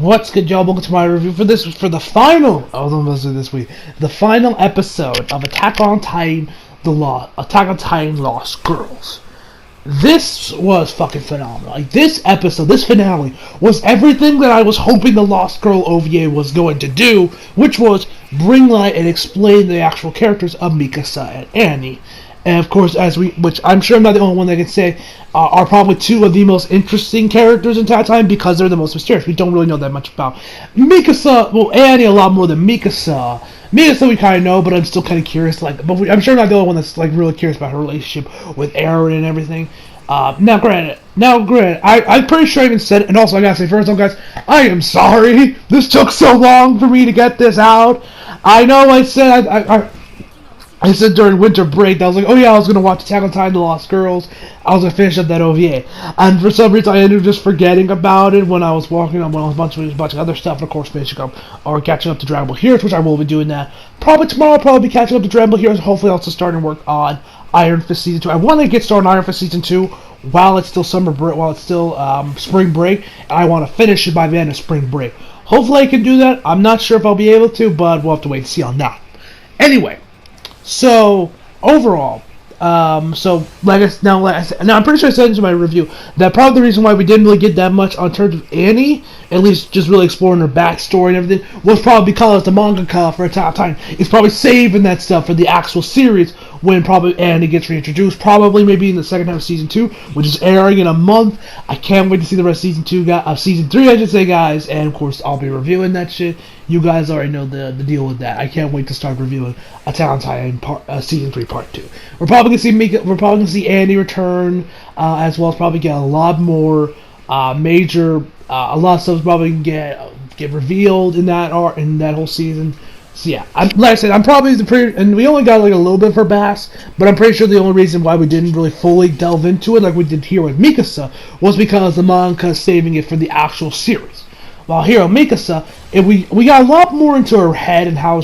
What's good, y'all? Welcome to my review for the final. This week, the final episode of Attack on Titan, Attack on Titan Lost Girls. This was fucking phenomenal. Like, this episode, this finale, was everything that I was hoping the Lost Girl OVA was going to do, which was bring light and explain the actual characters of Mikasa and Annie. And of course, which I'm sure I'm not the only one that can say, are probably two of the most interesting characters in that time because they're the most mysterious. We don't really know that much about Mikasa. Well, Annie a lot more than Mikasa. Mikasa we kind of know, but I'm still kind of curious. I'm sure I'm not the only one that's really curious about her relationship with Eren and everything. Now, granted, I'm pretty sure I even said it, and also I gotta say first of all, guys, I am sorry this took so long for me to get this out. I know I said I said during winter break that I was like, oh yeah, I was going to watch Attack on Titan The Lost Girls. I was going to finish up that OVA. And for some reason, I ended up just forgetting about it when I was watching other stuff, and of course finishing up or catching up to Dragon Ball Heroes, which I will be doing that. Probably tomorrow, I'll probably be catching up to Dragon Ball Heroes. Hopefully also starting to work on Iron Fist Season 2. I want to get started on Iron Fist Season 2 while it's still spring break. And I want to finish it by the end of spring break. Hopefully I can do that. I'm not sure if I'll be able to, but we'll have to wait and see on that. Anyway. So overall, now I'm pretty sure I said into my review that probably the reason why we didn't really get that much on terms of Annie, at least just really exploring her backstory and everything, was probably because the mangaka for Attack on Titan is probably saving that stuff for the actual series when probably Annie gets reintroduced, probably maybe in the second half of Season 2, which is airing in a month. I can't wait to see the rest of Season 3, I should say, guys, and of course I'll be reviewing that shit. You guys already know the deal with that. I can't wait to start reviewing Attack on Titan Season 3 Part 2. We're probably gonna see Annie return, as well as probably get a lot more major. A lot of stuff probably get revealed in that whole season. So yeah, like I said, and we only got a little bit for Bass, but I'm pretty sure the only reason why we didn't really fully delve into it like we did here with Mikasa was because the manga is saving it for the actual series. While here on Mikasa, we got a lot more into her head and how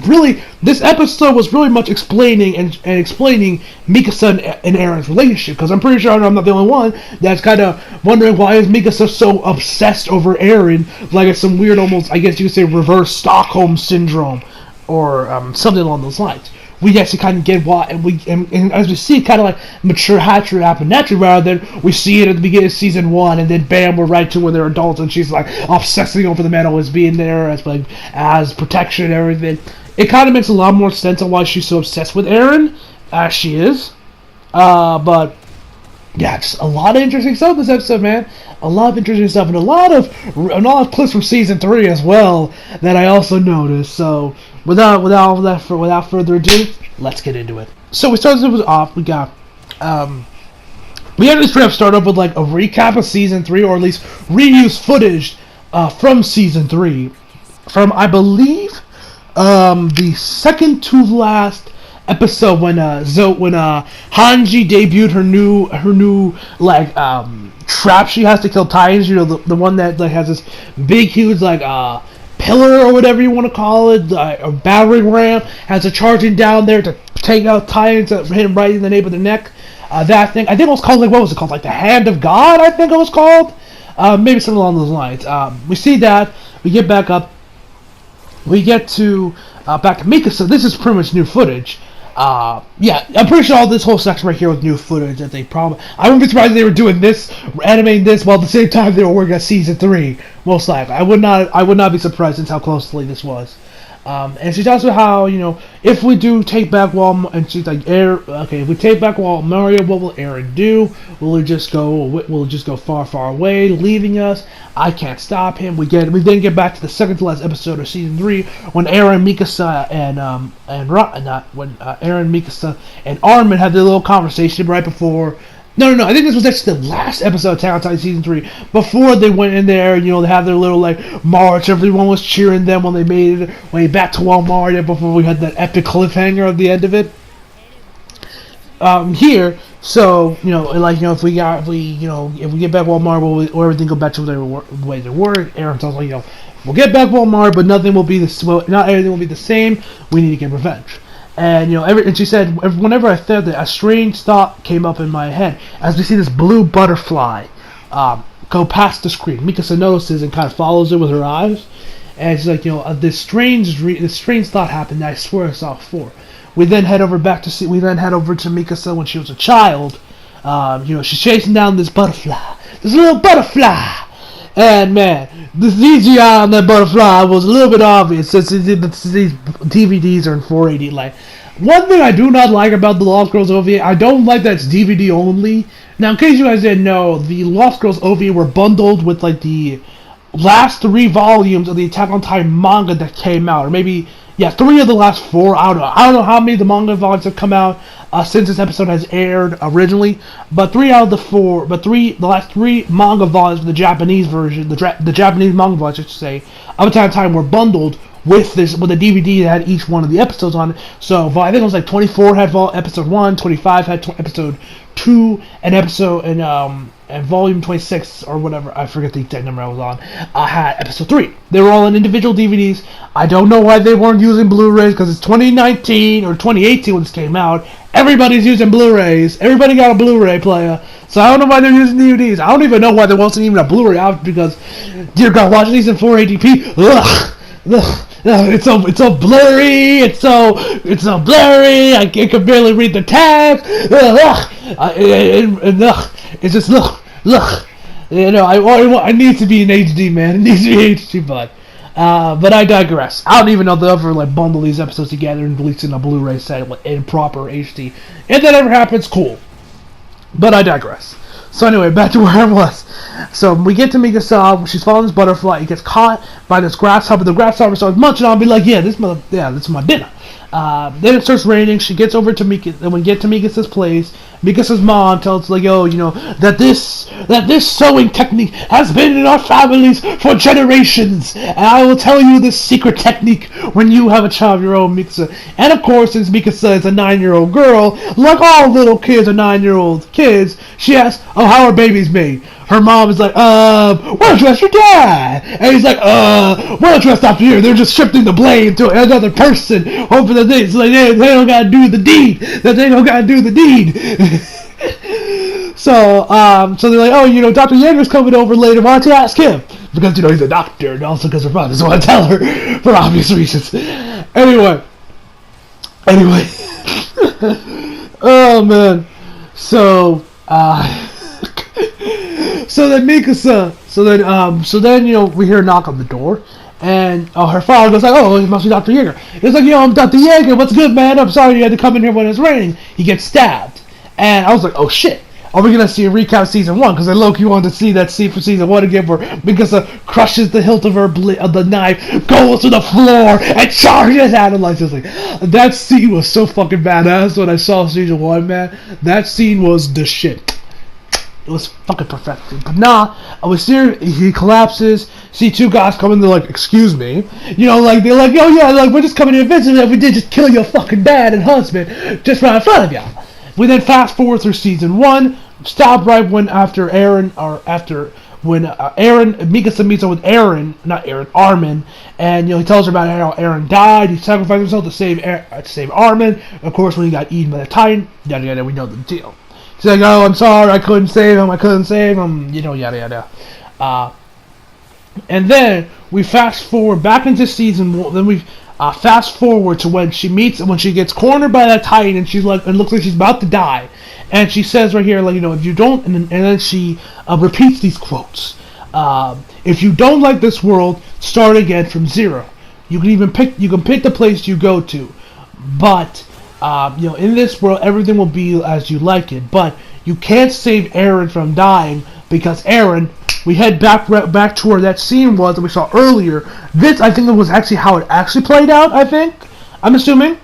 really this episode was really much explaining Mikasa and Eren's relationship, because I'm pretty sure I'm not the only one that's kind of wondering why is Mikasa so obsessed over Eren, like it's some weird, almost I guess you could say reverse Stockholm syndrome or something along those lines. We actually kind of get why, and as we see it kind of like mature hatchery happen naturally, rather than we see it at the beginning of Season 1, and then bam, we're right to when they're adults, and she's like obsessing over the man always being there as protection and everything. It kind of makes a lot more sense on why she's so obsessed with Eren, as she is. But yeah, just a lot of interesting stuff in this episode, man. A lot of interesting stuff, and a lot of clips from Season 3 as well that I also noticed. So without further ado, let's get into it. So we started off. We got we had to straight up start off with like a recap of Season 3, or at least reuse footage from Season 3, from I believe the second to last episode when Hanji debuted her new trap she has to kill Titans. You know, the one that has this big huge pillar or whatever you want to call it, a battering ram, has a charging down there to take out Titans that hit him right in the nape of the neck. That thing, I think it was called what was it called? Like the Hand of God, I think it was called. Maybe something along those lines. We see that. We get back up. We get to back to Mikasa. This is pretty much new footage. Yeah, I'm pretty sure all this whole section right here with new footage that I wouldn't be surprised if they were doing this, animating this, while at the same time they were working on Season 3, most likely. I would not be surprised since how closely this was. And she talks about how, if we do take back and she's like, if we take back Mario, what will Eren do? Will he just go far, far away, leaving us? I can't stop him. We then get back to the second to last episode of Season 3, when Eren, Mikasa, Eren, Mikasa, and Armin had their little conversation right before. No, I think this was actually the last episode of Attack on Titan Season 3. Before they went in there, they had their little, march. Everyone was cheering them when they made it way back to Walmart before we had that epic cliffhanger at the end of it. Here, so, if we get back Walmart, will everything go back to the way they were? Eren tells we'll get back Walmart, but not everything will be the same. We need to get revenge. And and she said, whenever I thought that, a strange thought came up in my head as we see this blue butterfly go past the screen. Mikasa notices and kind of follows it with her eyes. And she's like, this strange thought happened that I swear I saw before. We then head over to Mikasa when she was a child. She's chasing down this little butterfly. And man, the CGI on that butterfly was a little bit obvious since these DVDs are in 480. Like, one thing I do not like about the Lost Girls OVA, I don't like that it's DVD only. Now, in case you guys didn't know, the Lost Girls OVA were bundled with like the last 3 volumes of the Attack on Titan manga that came out, or maybe 3 of the last 4. I don't know how many of the manga volumes have come out since this episode has aired originally, but 3 out of the 4, the last 3 manga volumes of the Japanese version, the Japanese manga volumes, I should say, of Attack on Titan were bundled with the DVD that had each one of the episodes on it. So I think it was like 24 had episode 1, 25 had episode 2, and volume 26 or whatever, I forget the exact number I was on, had episode 3. They were all in individual DVDs. I don't know why they weren't using Blu-rays, because it's 2019 or 2018 when this came out. Everybody's using Blu-rays. Everybody got a Blu-ray player. So I don't know why they're using DVDs. I don't even know why there wasn't even a Blu-ray out, because, dear God, watching these in 480p, ugh. It's so blurry. It's so blurry. I can barely read the text. It's just look. I need to be in HD, man. It needs to be HD, but I digress. I don't even know if they'll ever like bundle these episodes together and release in a Blu-ray set in proper HD. If that ever happens, cool. But I digress. So anyway, back to where I was. So we get to Mikasa. She's following this butterfly. He gets caught by this grasshopper. The grasshopper starts munching on, and be like, this is my dinner. Then it starts raining. She gets over to Mikasa. Then we get to Mikasa's place. Mikasa's mom tells that this sewing technique has been in our families for generations, and I will tell you this secret technique when you have a child of your own, Mikasa. And of course, since Mikasa is a 9-year-old girl, like all little kids are 9-year-old kids, she asks, how are babies made? Her mom is like, why don't you ask your dad? And he's like, why don't you ask Dr. Here? They're just shifting the blame to another person, hoping that they don't gotta do the deed. So they're like, Dr. Yeager's coming over later. Why don't you ask him? Because, he's a doctor, and also because her father doesn't want to tell her for obvious reasons. Anyway. Oh, man. So then Mikasa, we hear a knock on the door, and her father goes like, it must be Dr. Yeager. It's like, I'm Dr. Yeager, what's good, man? I'm sorry you had to come in here when it's raining. He gets stabbed, and I was like, oh shit, are we gonna see a recap of season 1? Because I low-key wanted to see that scene for season 1 again, where Mikasa crushes the hilt of the knife, goes to the floor, and charges at him like this. That scene was so fucking badass when I saw season 1, man. That scene was the shit. It was fucking perfected. But I was there, he collapses, see 2 guys come in, they're like, excuse me. They're like, we're just coming here to visit, we did just kill your fucking dad and husband just right in front of y'all. We then fast forward through season 1, stop right when Mikasa meets up with Armin, and he tells her about how Eren died, he sacrificed himself to save Armin. Of course, when he got eaten by the Titan, yada yada, we know the deal. She's like, I'm sorry, I couldn't save him, yada yada. And then we fast forward back into season 1. Then we fast forward to when she gets cornered by that Titan, and she's like, it looks like she's about to die. And she says right here, if you don't, and then she repeats these quotes. If you don't like this world, start again from zero. You can pick the place you go to, but in this world, everything will be as you like it. But you can't save Eren from dying, because Eren, we head back to where that scene was that we saw earlier. This, I think, was actually how it actually played out, I'm assuming.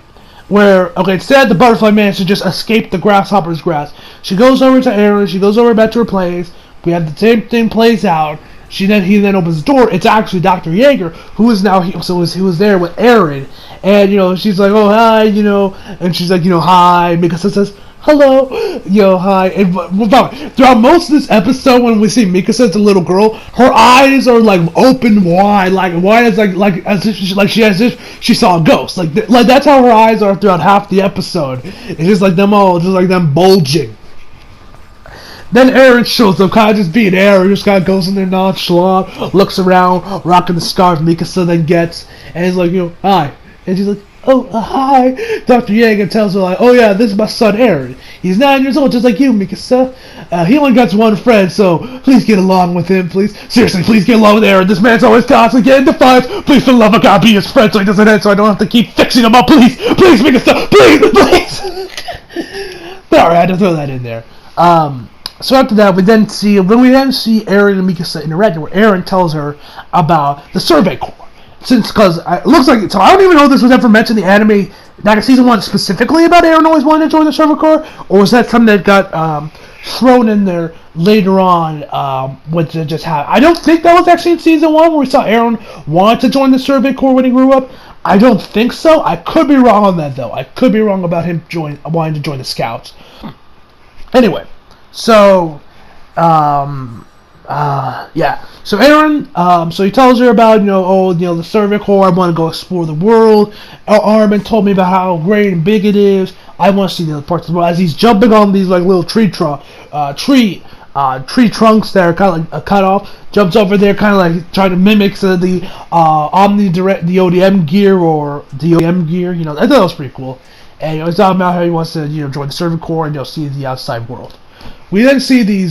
Where, it said the butterfly managed to just escape the grasshopper's grasp. She goes over to Eren, she goes over back to her place. We have the same thing plays out. He then opens the door. It's actually Dr. Yeager, who is now he was there with Eren, and she's like, oh hi, and she's like, hi. Mikasa says, hello, hi. And throughout most of this episode, when we see Mikasa as a little girl, her eyes are like open wide, like wide as if she saw a ghost. Like that's how her eyes are throughout half the episode. It's just like them bulging. Then Eren shows up, kind of just being Eren, just kind of goes in there nonchalant, looks around, rocking the scarf Mikasa then gets, and he's like, hi. And she's like, oh, hi. Dr. Yang tells her, like, oh yeah, this is my son Eren. He's 9 years old, just like you, Mikasa. He only got one friend, so please get along with him, please. Seriously, please get along with Eren. This man's always constantly getting into fights. Please, for the love of God, be his friend so he doesn't end, so I don't have to keep fixing him up. Please, please, Mikasa, please. Sorry, I had to throw that in there. So after that, we then see Eren and Mikasa interact, where Eren tells her about the Survey Corps. Because it looks like, so I don't even know if this was ever mentioned in the anime, back in season 1 specifically about Eren always wanting to join the Survey Corps, or was that something that got thrown in there later on, which it just happened? I don't think that was actually in season 1 where we saw Eren wanted to join the Survey Corps when he grew up. I don't think so. I could be wrong on that though. I could be wrong about him wanting to join the Scouts. Anyway, so yeah. So Eren, so he tells her about, the Survey Corps. I want to go explore the world. Armin told me about how great and big it is. I want to see the other parts of the world. As he's jumping on these like little tree trunks that are kind of like cut off, jumps over there, kind of like trying to mimic the ODM gear or the ODM gear. I thought that was pretty cool. And he's talking about how he wants to, join the Survey Corps and see the outside world. We then see they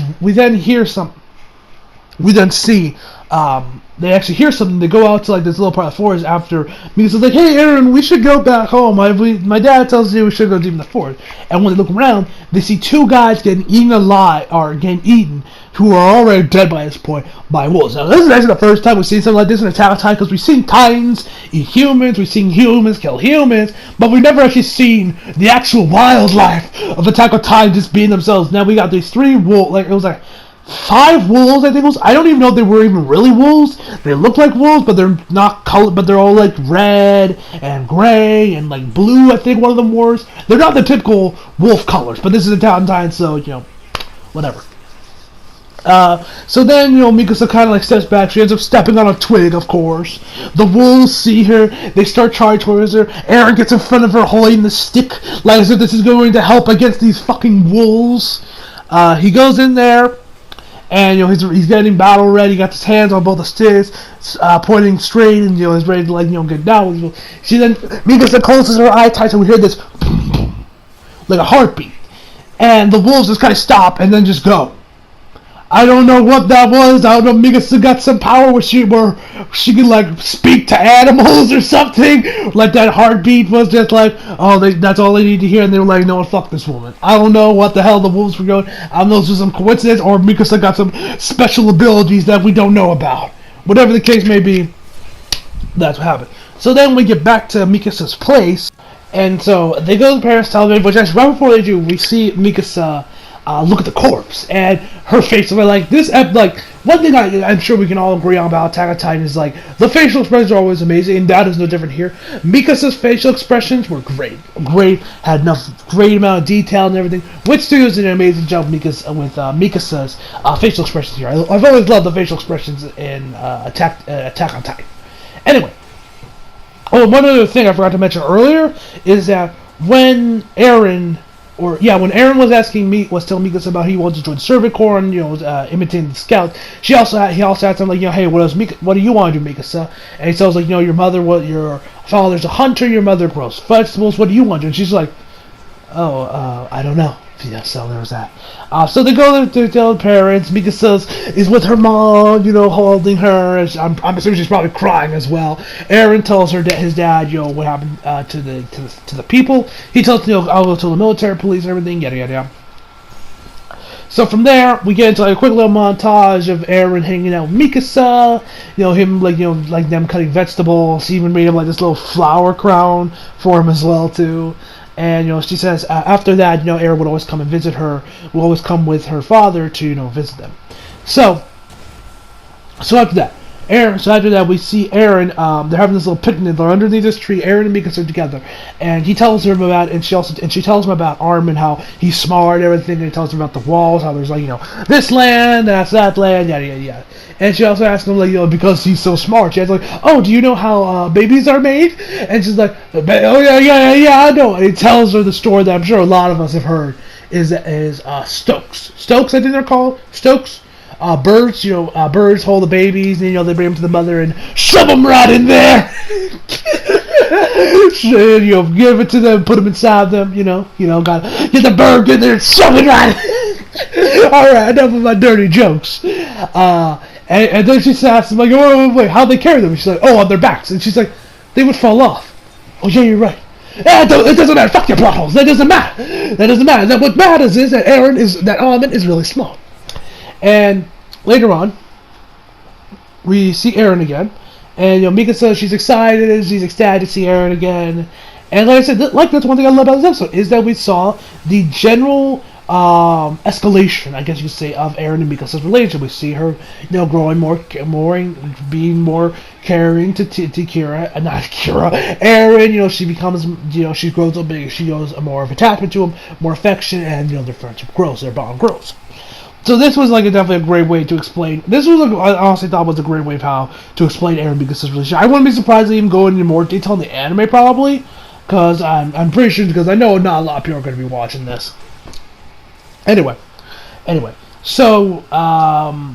actually hear something. They go out to like this little part of the forest after Mikasa's like, hey Eren, we should go back home. My dad tells me we should go deep in the forest. And when they look around, they see 2 guys getting eaten alive, or getting eaten, who are already dead by this point, by wolves. Now this is actually the first time we've seen something like this in Attack on Titan, because we've seen Titans eat humans, we've seen humans kill humans, but we've never actually seen the actual wildlife of Attack on Titan just being themselves. Now we got these 3 wolves, like it was like 5 wolves, I think it was. I don't even know if they were even really wolves. They look like wolves, but they're not colored, but they're all like red and gray and like blue, I think one of them was. They're not the typical wolf colors, but this is Attack on Titan, so, whatever. So then, Mikasa kind of like steps back. She ends up stepping on a twig, of course. The wolves see her. They start charging towards her. Eren gets in front of her holding the stick, like as if this is going to help against these fucking wolves. He goes in there. And he's getting battle ready. He got his hands on both the sticks, pointing straight, and he's ready to get down. She then Mikasa closes her eye tight, and we hear this like a heartbeat, and the wolves just kind of stop and then just go. I don't know what that was. I don't know. Mikasa got some power where she could like speak to animals or something. Like that heartbeat was just like, that's all they need to hear, and they were like, no, fuck this woman. I don't know what the hell the wolves were going. I don't know if this was some coincidence or Mikasa got some special abilities that we don't know about. Whatever the case may be, that's what happened. So then we get back to Mikasa's place, and so they go to the parents' television, which actually right before they do, we see Mikasa look at the corpse, and her face is like this. Like one thing I'm sure we can all agree on about Attack on Titan is like the facial expressions are always amazing, and that is no different here. Mikasa's facial expressions were great, had enough great amount of detail and everything. Which Studios did an amazing job with Mikasa's facial expressions here. I've always loved the facial expressions in Attack on Titan. Anyway, one other thing I forgot to mention earlier is that when Eren was telling Mikasa about he wanted to join the Survey Corps and imitating the Scouts. He also asked him like, hey, what do you want to do, Mikasa? And he tells like, your father's a hunter, your mother grows vegetables. What do you want to do? And she's like, I don't know. Yeah, so there was that. So they go to their parents. Mikasa is with her mom, holding her. I'm assuming she's probably crying as well. Eren tells her that his dad, what happened to the people. He tells I'll go to the military police and everything, yada yada yada. So from there, we get into like a quick little montage of Eren hanging out with Mikasa. Him like them cutting vegetables. He even made him like this little flower crown for him as well too. And she says after that, Eren would always come and visit her. Would always come with her father to visit them. So after that, we see Eren. They're having this little picnic. They're underneath this tree. Eren and Mikasa are together, and he tells her about. And she tells him about Armin, how he's smart and everything. And he tells her about the walls, how there's this land, that's that land, yada yada yada. And she also asks him because he's so smart. She's like, oh, do you know how babies are made? And she's like, oh yeah, I know. And he tells her the story that I'm sure a lot of us have heard. is Stokes. Stokes, I think they're called Stokes. Birds, birds hold the babies, and they bring them to the mother and shove them right in there. Give it to them, put them inside them. Gotta get the bird in there and shove it right. All right, enough of my dirty jokes. And then she asks them like, wait, how'd they carry them? She's like, on their backs, and she's like, they would fall off. Oh yeah, you're right. It doesn't matter. Fuck your plot holes. That doesn't matter. That what matters is that Armin is really smart. And later on, we see Eren again, and Mikasa, she's excited, she's ecstatic to see Eren again. And like I said, that's one thing I love about this episode is that we saw the general escalation, I guess you could say, of Eren and Mikasa's relationship. We see her, growing more, being more caring to Eren. She becomes, she grows up big. She shows more of attachment to him, more affection, and their friendship grows, their bond grows. So this was definitely a great way to explain. This was I honestly thought was a great way of how to explain Eren and Mikasa's relationship. I wouldn't be surprised to even go into more detail in the anime probably, because I'm pretty sure, because I know not a lot of people are going to be watching this. Anyway, so,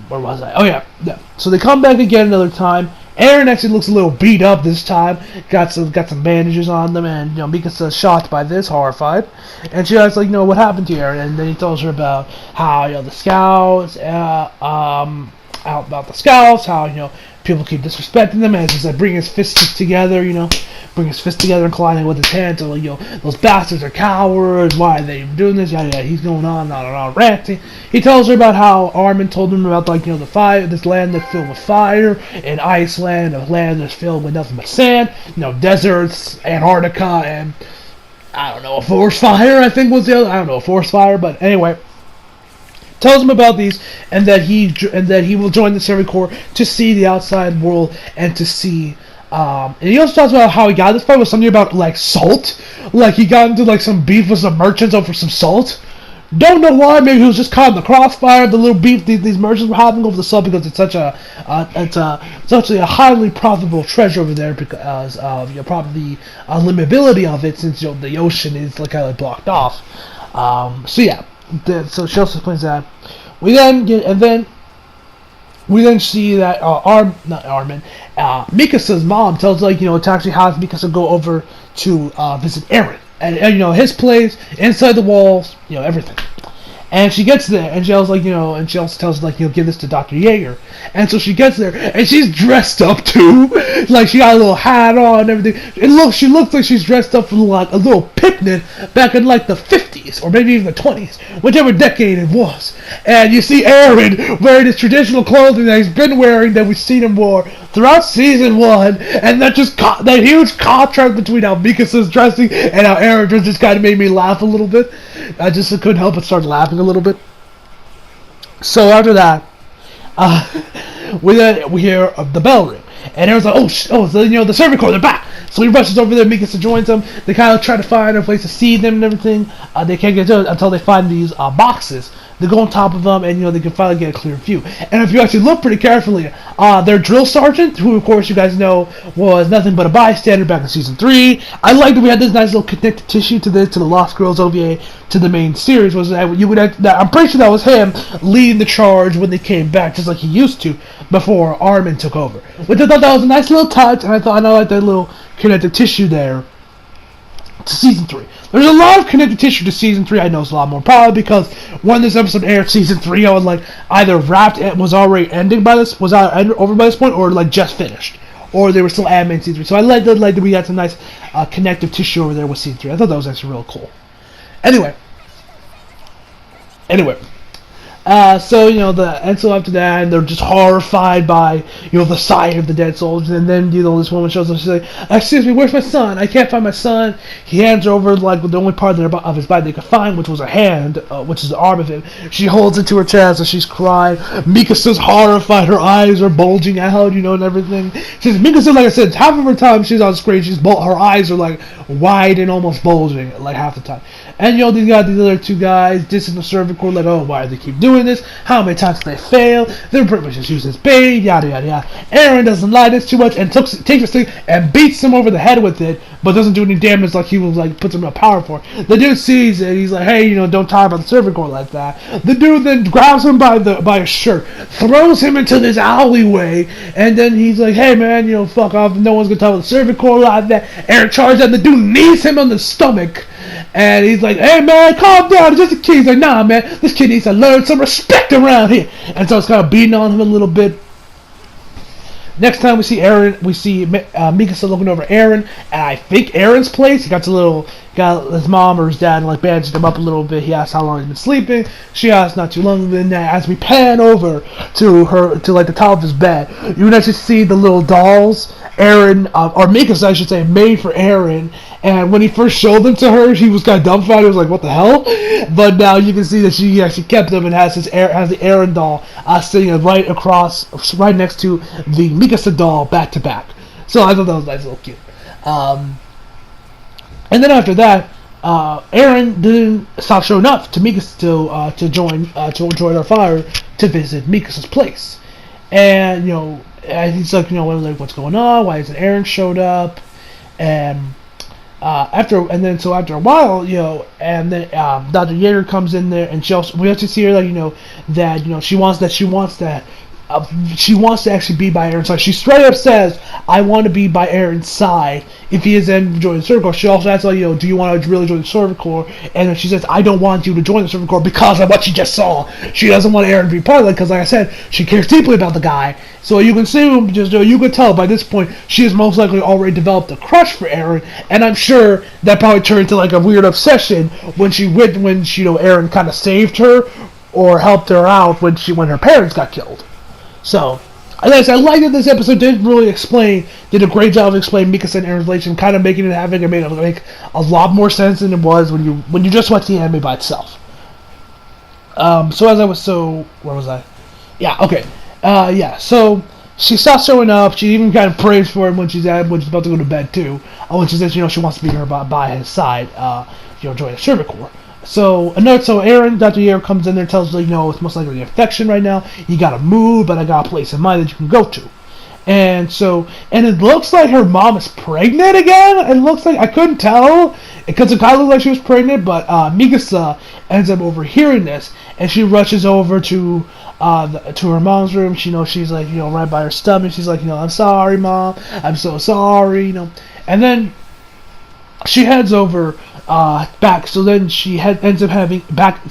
where was I? Oh, yeah. So they come back again another time. Eren actually looks a little beat up this time. Got some bandages on them, and, Mikasa's shocked by this, horrified. And she asks, like, what happened to Eren? And then he tells her about how, the scouts, how, people keep disrespecting them, and just bring his fists together, and colliding with his hands. So, those bastards are cowards. Why are they doing this? Yeah. He's going on ranting. He tells her about how Armin told him about, the fire, this land that's filled with fire, and Iceland, a land that's filled with nothing but sand, deserts, Antarctica, and I don't know, a forest fire. I think was the other. I don't know, a forest fire, but anyway. Tells him about these, and that he will join the Servant Corps to see the outside world and to see. And he also talks about how he got this fight was something about salt, he got into some beef with some merchants over some salt. Don't know why. Maybe he was just caught in the crossfire. The little beef these merchants were having over the salt because it's such a highly profitable treasure over there because of probably the limitability of it since the ocean is kind of blocked off. So yeah. So she also explains that. We then see that Mikasa's mom tells to actually have Mikasa go over to visit Eren and his place inside the walls, everything. And she gets there, and she also and she also tells give this to Dr. Jaeger. And so she gets there, and she's dressed up too, she got a little hat on and everything. She looks like she's dressed up for a little picnic back in the 50s or maybe even the 20s, whichever decade it was. And you see Eren wearing his traditional clothing that he's been wearing, that we've seen him wear throughout season 1, and that huge contrast between how Mikasa's dressing and how Eren dressed just kind of made me laugh a little bit. I just couldn't help but start laughing a little bit. So after that, we hear the bell ring, and Eren's like, so the Servant Corps, they're back. So he rushes over there. Mikasa joins them. They kind of try to find a place to see them and everything. They can't get to it until they find these boxes. They go on top of them, and they can finally get a clear view. And if you actually look pretty carefully, their drill sergeant, who of course you guys know was nothing but a bystander back in season 3. I like that we had this nice little connective tissue to the Lost Girls OVA to the main series. Was that I'm pretty sure that was him leading the charge when they came back, just like he used to before Armin took over. Which I thought that was a nice little touch, and I like that little connective tissue there to season 3. There's a lot of connective tissue to season 3. I know it's a lot more probably because when this episode aired season 3, I was either wrapped, it was already ending by this, was over by this point, or just finished, or they were still animating season 3. So I like that we got some nice connective tissue over there with season 3. I thought that was actually real cool. Anyway. So after that, and they're just horrified by, the sight of the dead soldiers, and then, this woman shows up, she's like, excuse me, where's my son? I can't find my son. He hands her over, the only part of his body they could find, which was a hand, which is the arm of him. She holds it to her chest, and she's crying. Mikasa's horrified, her eyes are bulging out, and everything. Mikasa, like I said, half of her time she's on screen, her eyes are, wide and almost bulging, half the time. And, these other two guys, dissing the Servant Corps, why do they keep doing doing this? How many times did they fail? They're pretty much just using this bait, yada yada yada. Eren doesn't like this too much and takes this thing and beats him over the head with it, but doesn't do any damage like he was like puts him in power for. The dude sees it, he's like, hey, you know, don't talk about the servant core like that. The dude then grabs him by his shirt, throws him into this alleyway, and then he's like, hey man, you know, fuck off, no one's gonna talk about the servant core like that. Eren charges and the dude knees him on the stomach. And he's like, hey man, calm down, it's just a kid. He's like, nah man, this kid needs to learn some respect around here. And so it's kind of beating on him a little bit. Next time we see Eren, we see Mikasa looking over Eren, and I think Eren's place. He got his mom or his dad like bandaged him up a little bit. He asked how long he's been sleeping. She asked not too long. And then as we pan over to like the top of his bed, you can actually see the little dolls Eren, or Mikasa I should say, made for Eren. And when he first showed them to her, she was kind of dumbfounded. He was like, what the hell? But now you can see that she actually kept them and has the Eren doll sitting right next to the Mikasa doll back to back. So I thought that was nice, a little cute. And then after that, Eren didn't stop showing up to Mikasa to join our fire to visit Mikasa's place. And you know, and he's like, you know, what's going on? Why hasn't Eren showed up? And after a while, you know, and then Dr. Yeager comes in there, and we also see her like, you know, that, you know, she wants to actually be by Eren's side. She straight up says, I want to be by Eren's side if he is then joining the Servant Corps. She also asks, like, you know, do you want to really join the Servant Corps? And then she says, I don't want you to join the Servant Corps because of what she just saw. She doesn't want Eren to be part of it because, like I said, she cares deeply about the guy. So you can assume, you could tell by this point, she has most likely already developed a crush for Eren, and I'm sure that probably turned into like a weird obsession when you know, Eren kind of saved her or helped her out when her parents got killed. So, I like that this episode did a great job of explaining Mikasa and Eren's relation, kind of making it make a lot more sense than it was when you just watch the anime by itself. Where was I? Yeah, okay. So she stops showing up. She even kind of prays for him when she's about to go to bed too. When she says, you know, she wants to be by his side, you know, join the Servant Corps. So Eren, Dr. Yeager comes in there and tells her, you know, it's most likely an infection right now. You gotta move, but I got a place in mind that you can go to. And it looks like her mom is pregnant again. It looks like, I couldn't tell because it kind of looked like she was pregnant, but Mikasa ends up overhearing this, and she rushes over to her mom's room. She's like, you know, right by her stomach. She's like, you know, I'm sorry, Mom. I'm so sorry, you know. And then she heads over back. So then she ends up heading back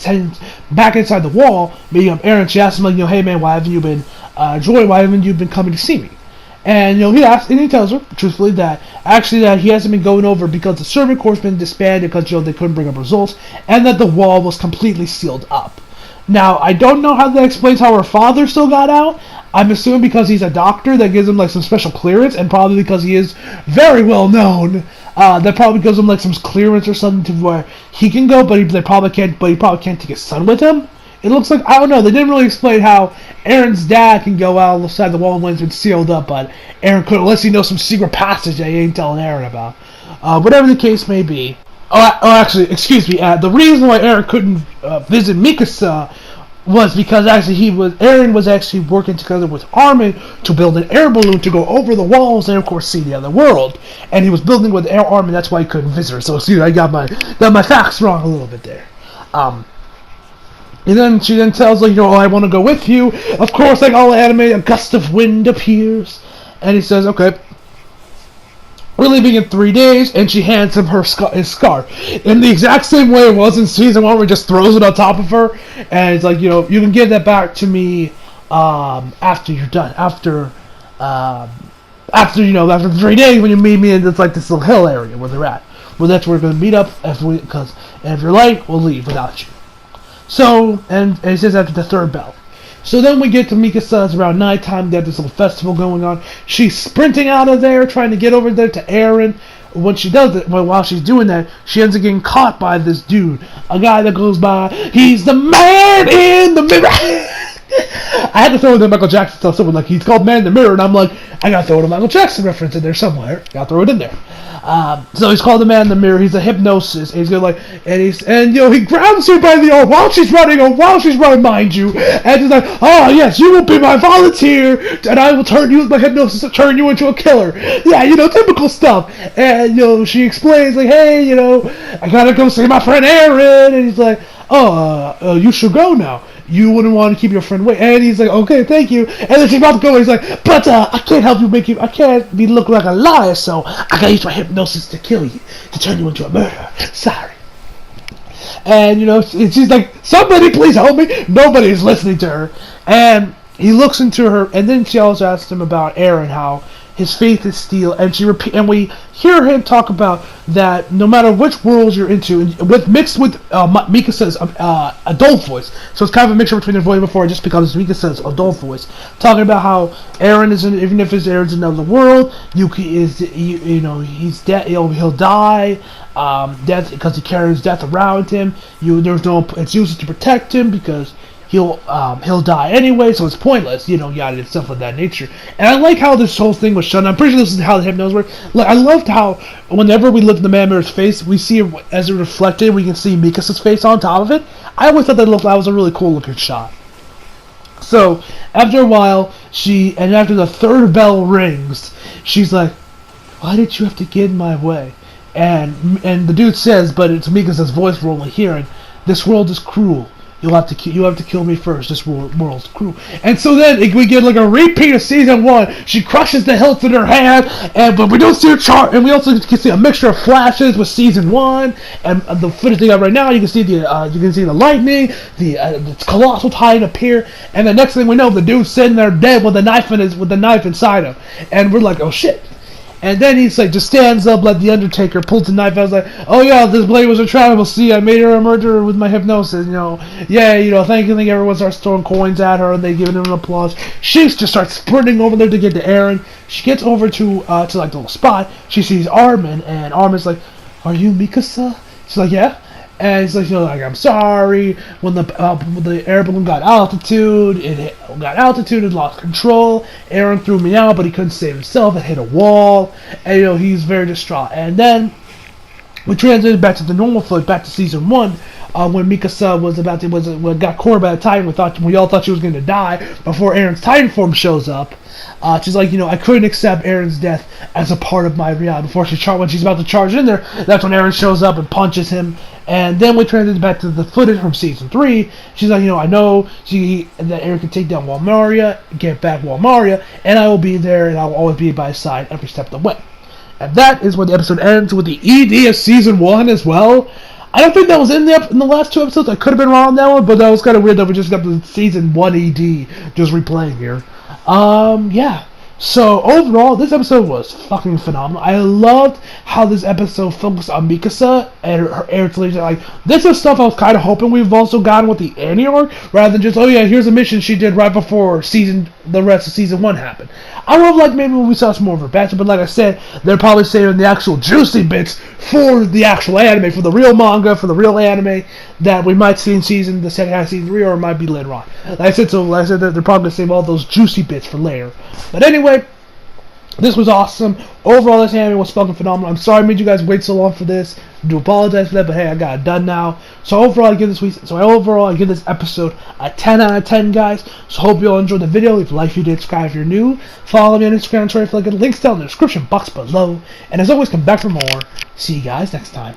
inside the wall, meeting up Eren. She asks him, like, you know, hey man, why haven't you been coming to see me? And, you know, he tells her truthfully that he hasn't been going over because the Servant Corps has been disbanded because, you know, they couldn't bring up results, and that the wall was completely sealed up. Now, I don't know how that explains how her father still got out. I'm assuming because he's a doctor that gives him like some special clearance, and probably because he is very well known. That probably gives him like some clearance or something to where he can go, but he probably can't take his son with him. It looks like, I don't know, they didn't really explain how Eren's dad can go out outside the wall when it's been sealed up, but Eren couldn't, unless he knows some secret passage that he ain't telling Eren about. Whatever the case may be. Excuse me, the reason why Eren couldn't visit Mikasa was because Eren was actually working together with Armin to build an air balloon to go over the walls and of course see the other world. And he was building with Armin, that's why he couldn't visit her. So excuse me, I got my facts wrong a little bit there. And then she tells, like, you know, I want to go with you. Of course, like all anime, a gust of wind appears, and he says, okay, we're leaving in 3 days, and she hands him his scarf in the exact same way it was in season 1, where he just throws it on top of her, and it's like, you know, you can give that back to me after you're done, after 3 days when you meet me in this like this little hill area where they're at. Well, that's where we're gonna meet up if you're late, we'll leave without you. So, and he says after the third bell. So then we get to Mikasa. It's around nighttime. They have this little festival going on. She's sprinting out of there, trying to get over there to Eren. When she does it, while she's doing that, she ends up getting caught by this dude. A guy that goes by, he's the man in the mirror. I had to throw in the Michael Jackson stuff. Someone like, he's called Man in the Mirror, and I'm like, I gotta throw in a Michael Jackson reference in there somewhere. Gotta throw it in there. So he's called the Man in the Mirror. He's a hypnosis. And he's gonna like, and he grabs her by the arm while she's running, mind you. And he's like, oh yes, you will be my volunteer, and I will turn you with my hypnosis to turn you into a killer. Yeah, typical stuff. And she explains like, hey, I gotta go see my friend Eren, and he's like, oh, you should go now. You wouldn't want to keep your friend waiting. And he's like, okay, thank you. And then she's about to go, and he's like, but I can't help you, I can't be looking like a liar, so I gotta use my hypnosis to kill you, to turn you into a murderer. Sorry. And, she's like, somebody please help me. Nobody's listening to her. And he looks into her, and then she also asks him about Eren, how his faith is steel, and we hear him talk about that no matter which worlds you're into, mixed with Mikasa's adult voice, so it's kind of a mixture between their voice before it just becomes Mikasa's adult voice, talking about how Eren is even if Eren's in another world, he's dead, he'll die, death because he carries death around him. It's used to protect him because he'll die anyway, so it's pointless, yada, stuff of that nature. And I like how this whole thing was shown. I'm pretty sure this is how the hypnosis works. Like, I loved how whenever we look at the Man Mirror's face, we see it as it reflected. We can see Mikasa's face on top of it. I always thought that was a really cool looking shot. So after a while, after the third bell rings, she's like, "Why did you have to get in my way?" And the dude says, but it's Mikasa's voice we're only hearing, "This world is cruel. You have to kill me first. This world's cruel." And so then we get like a repeat of season 1. She crushes the hilt in her hand, but we don't see her chart, and we also can see a mixture of flashes with season 1 and the footage they got right now. You can see the lightning, the colossal titan appear, and the next thing we know, the dude's sitting there dead with the knife inside him, and we're like, oh shit. And then he's like, just stands up like the Undertaker, pulls the knife out. I was like, oh yeah, this blade was a trap. We'll see, I made her a murderer with my hypnosis. Thank you. Everyone starts throwing coins at her, and they give her an applause. She just starts sprinting over there to get to Eren. She gets over to like the little spot. She sees Armin, and Armin's like, "Are you Mikasa?" She's like, "Yeah." And he's like, I'm sorry. When the air balloon got altitude, it lost control. Eren threw me out, but he couldn't save himself. It hit a wall, and he's very distraught. And then we transited back to the normal footage, back to season 1, when Mikasa got cornered by the Titan. We all thought she was going to die before Eren's Titan form shows up. She's like, I couldn't accept Eren's death as a part of my reality. When she's about to charge in there, that's when Eren shows up and punches him. And then we transition back to the footage from season 3. She's like, I know that Eren can take down get back Walmaria, and I will be there, and I will always be by his side every step of the way. And that is where the episode ends, with the ED of season 1 as well. I don't think that was in the last 2 episodes. I could have been wrong on that one, but that was kind of weird that we just got the season 1 ED just replaying here. Yeah. So overall, this episode was fucking phenomenal. I loved how this episode focused on Mikasa and her leadership. Like, this is stuff I was kind of hoping we've also gotten with the Annie arc, rather than just, oh yeah, here's a mission she did right before the rest of season 1 happened. I would have liked maybe when we saw some more of her backstory, but like I said, they're probably saving the actual juicy bits for the actual anime, for the real manga, for the real anime that we might see in the second half of season 3, or it might be later on. Like I said that they're probably going to save all those juicy bits for later. But anyway, this was awesome. Overall, this anime was fucking phenomenal. I'm sorry I made you guys wait so long for this. I do apologize for that, but hey, I got it done now. So overall, I give this episode a 10 out of 10, guys. So hope you all enjoyed the video. If you like, if you did, subscribe if you're new. Follow me on Instagram and Twitter if you like. Links down in the description box below. And as always, come back for more. See you guys next time.